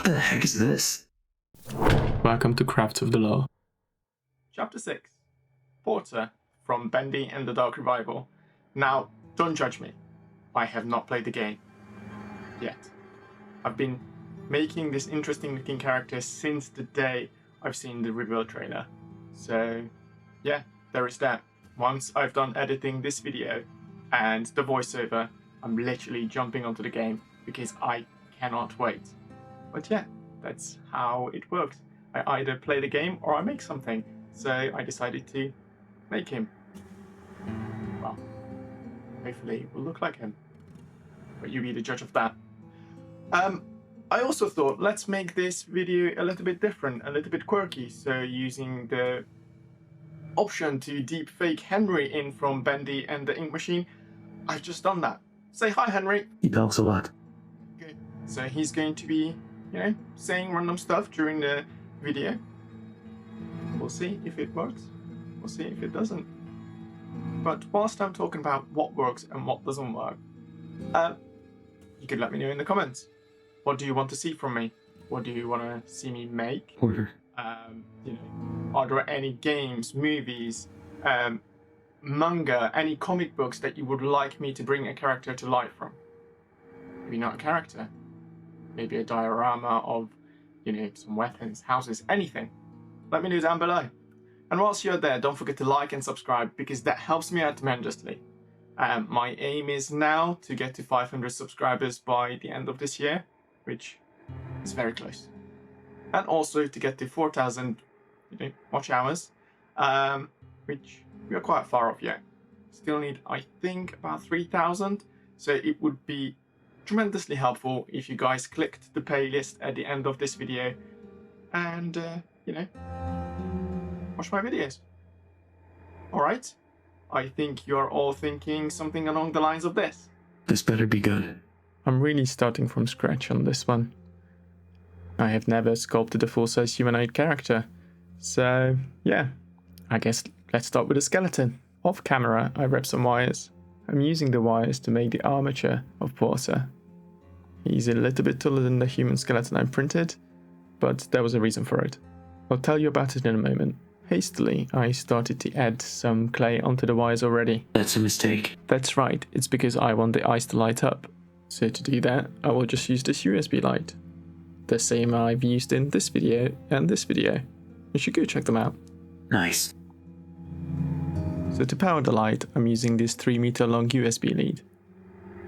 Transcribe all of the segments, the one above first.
What the heck is this? Welcome to Crafts of the Law. Chapter 6. Porter from Bendy and the Dark Revival. Now, don't judge me. I have not played the game. Yet. I've been making this interesting looking character since the day I've seen the reveal trailer. So, yeah, there is that. Once I've done editing this video and the voiceover, I'm literally jumping onto the game because I cannot wait. But yeah, that's how it works. I either play the game or I make something. So I decided to make him. Well, hopefully it will look like him. But you be the judge of that. I also thought, let's make this video a little bit different, a little bit quirky. So using the option to deepfake Henry in from Bendy and the Ink Machine, I've just done that. Say hi, Henry. He talks a lot. Good. So he's going to be, saying random stuff during the video. We'll see if it works. We'll see if it doesn't. But whilst I'm talking about what works and what doesn't work, you could let me know in the comments. What do you want to see from me? What do you want to see me make? Porter. Are there any games, movies, manga, any comic books that you would like me to bring a character to life from? Maybe not a character. Maybe a diorama of, some weapons, houses, anything. Let me know down below. And whilst you're there, don't forget to like and subscribe because that helps me out tremendously. My aim is now to get to 500 subscribers by the end of this year, which is very close. And also to get to 4,000 watch hours, which we are quite far off yet. Still need, I think, about 3,000. So it would be tremendously helpful if you guys clicked the playlist at the end of this video and, watch my videos. Alright? I think you're all thinking something along the lines of this. This better be good. I'm really starting from scratch on this one. I have never sculpted a full-size humanoid character. So, yeah, I guess let's start with a skeleton. Off camera, I wrapped some wires. I'm using the wires to make the armature of Porter. He's a little bit taller than the human skeleton I printed, but there was a reason for it. I'll tell you about it in a moment. Hastily, I started to add some clay onto the wires already. That's a mistake. That's right, it's because I want the eyes to light up. So to do that, I will just use this USB light. The same I've used in this video and this video. You should go check them out. Nice. So to power the light, I'm using this 3 meter long USB lead.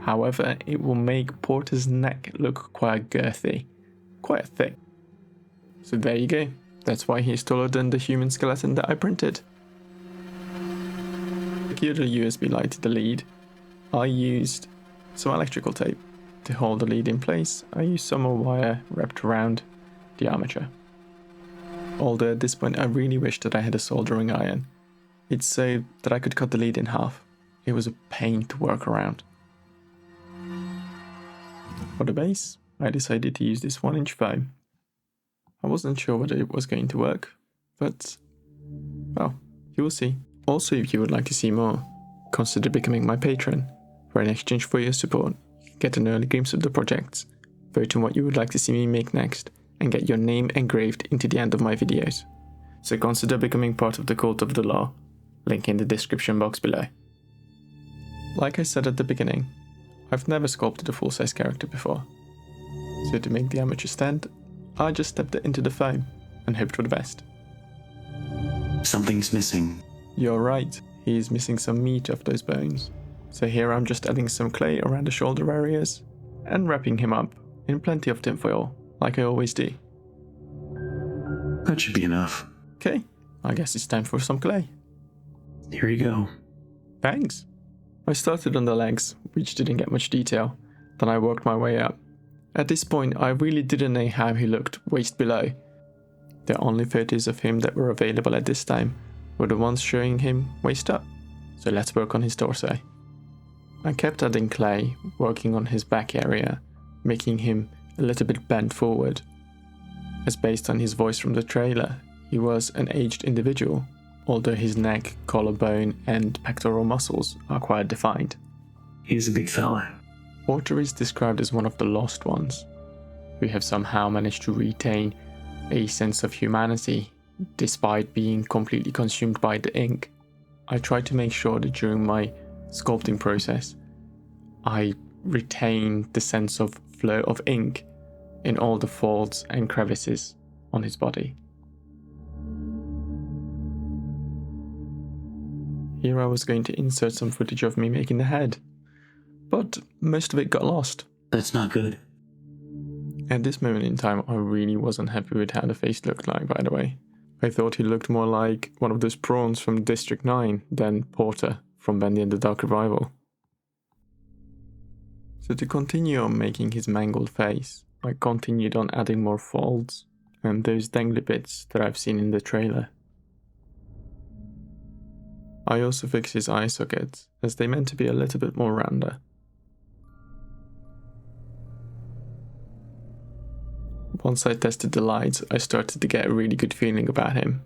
However, it will make Porter's neck look quite girthy, quite thick. So there you go. That's why he's taller than the human skeleton that I printed. To secure the USB light to the lead, I used some electrical tape. To hold the lead in place, I used some more wire wrapped around the armature. Although at this point I really wish that I had a soldering iron. It's so that I could cut the lead in half. It was a pain to work around. For the base, I decided to use this 1-inch foam. I wasn't sure whether it was going to work, but, well, you will see. Also, if you would like to see more, consider becoming my patron. For in exchange for your support, you can get an early glimpse of the projects, vote on what you would like to see me make next, and get your name engraved into the end of my videos. So consider becoming part of the Cult of the Law, link in the description box below. Like I said at the beginning, I've never sculpted a full-size character before. So to make the armature stand, I just stepped it into the foam and hoped for the best. Something's missing. You're right, he is missing some meat off those bones. So here I'm just adding some clay around the shoulder areas and wrapping him up in plenty of tinfoil, like I always do. That should be enough. Okay, I guess it's time for some clay. Here you go. Thanks. I started on the legs, which didn't get much detail, then I worked my way up. At this point, I really didn't know how he looked waist below. The only photos of him that were available at this time were the ones showing him waist up, so let's work on his torso. I kept adding clay, working on his back area, making him a little bit bent forward. As based on his voice from the trailer, he was an aged individual, although his neck, collarbone and pectoral muscles are quite defined. He's a big fella. Porter is described as one of the lost ones, who have somehow managed to retain a sense of humanity despite being completely consumed by the ink. I try to make sure that during my sculpting process, I retain the sense of flow of ink in all the folds and crevices on his body. Here I was going to insert some footage of me making the head, but most of it got lost. That's not good. At this moment in time, I really wasn't happy with how the face looked like, by the way. I thought he looked more like one of those prawns from District 9 than Porter from Bendy and the Dark Revival. So to continue on making his mangled face, I continued on adding more folds and those dangly bits that I've seen in the trailer. I also fixed his eye sockets, as they meant to be a little bit more rounder. Once I tested the lights, I started to get a really good feeling about him.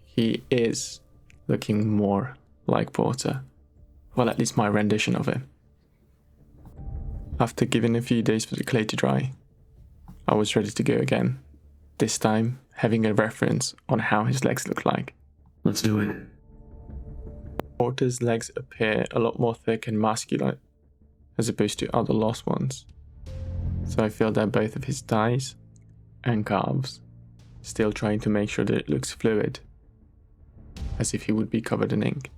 He is looking more like Porter. Well, at least my rendition of him. After giving a few days for the clay to dry, I was ready to go again. This time, having a reference on how his legs look like. Let's do it. Porter's legs appear a lot more thick and muscular, as opposed to other lost ones. So I filled out both of his thighs and calves, still trying to make sure that it looks fluid, as if he would be covered in ink.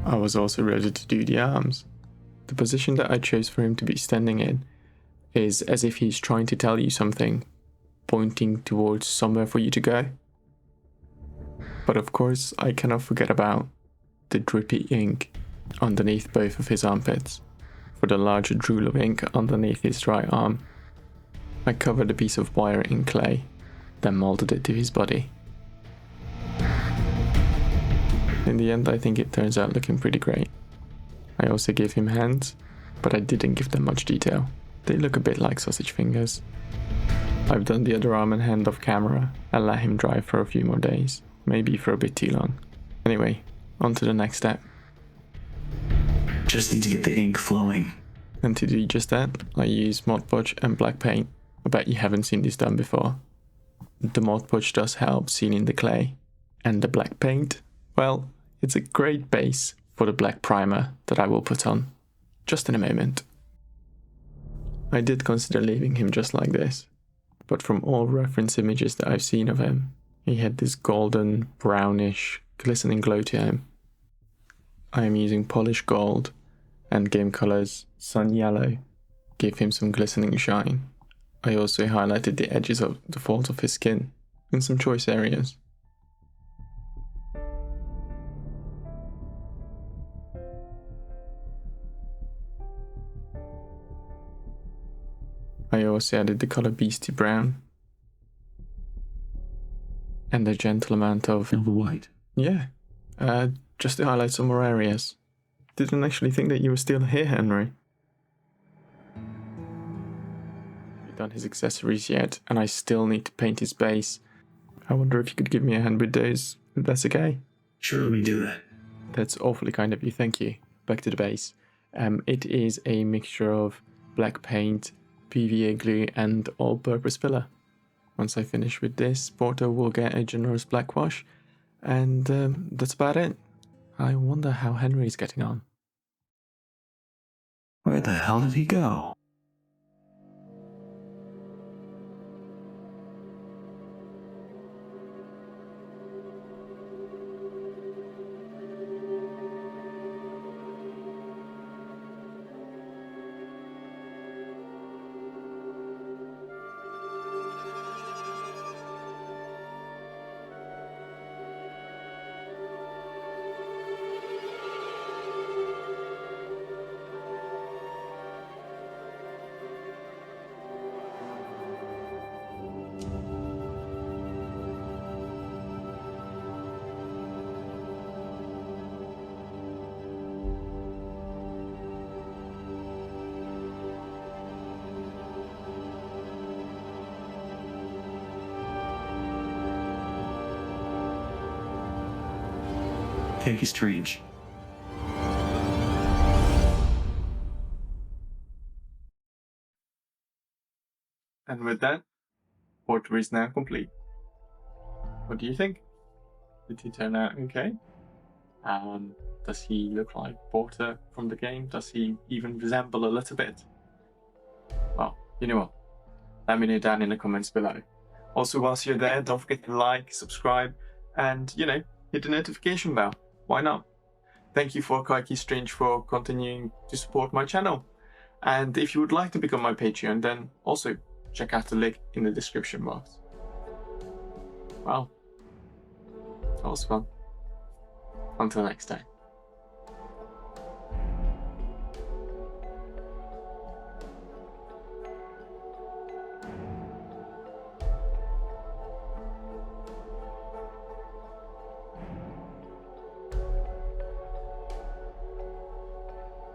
I was also ready to do the arms. The position that I chose for him to be standing in is as if he's trying to tell you something, pointing towards somewhere for you to go. But of course, I cannot forget about the drippy ink underneath both of his armpits. For the larger drool of ink underneath his dry arm, I covered a piece of wire in clay, then molded it to his body. In the end, I think it turns out looking pretty great. I also gave him hands, but I didn't give them much detail. They look a bit like sausage fingers. I've done the other arm and hand off camera and let him dry for a few more days, maybe for a bit too long. Anyway, on to the next step. Just need to get the ink flowing. And to do just that, I use Mod Podge and black paint. I bet you haven't seen this done before. The Mod Podge does help sealing the clay, and the black paint, well, it's a great base for the black primer that I will put on, just in a moment. I did consider leaving him just like this, but from all reference images that I've seen of him, he had this golden, brownish, glistening glow to him. I am using polished gold and Game Color's Sun Yellow, give him some glistening shine. I also highlighted the edges of the folds of his skin in some choice areas. I also added the color Beastie Brown and a gentle amount of Silver white. Yeah, just to highlight some more areas. Didn't actually think that you were still here, Henry. I've done his accessories yet, and I still need to paint his base. I wonder if you could give me a hand with those, if that's okay. Sure, let me do that. That's awfully kind of you, thank you. Back to the base. It is a mixture of black paint, PVA glue, and all-purpose filler. Once I finish with this, Porter will get a generous black wash, and that's about it. I wonder how Henry's getting on. Where the hell did he go? Very strange. And with that, Porter is now complete. What do you think? Did he turn out okay? Does he look like Porter from the game? Does he even resemble a little bit? Well, you know what? Let me know down in the comments below. Also, whilst you're there, don't forget to like, subscribe, and, hit the notification bell. Why not? Thank you for Kaiki Strange for continuing to support my channel. And if you would like to become my Patreon, then also check out the link in the description box. Wow. That was fun. Until next time.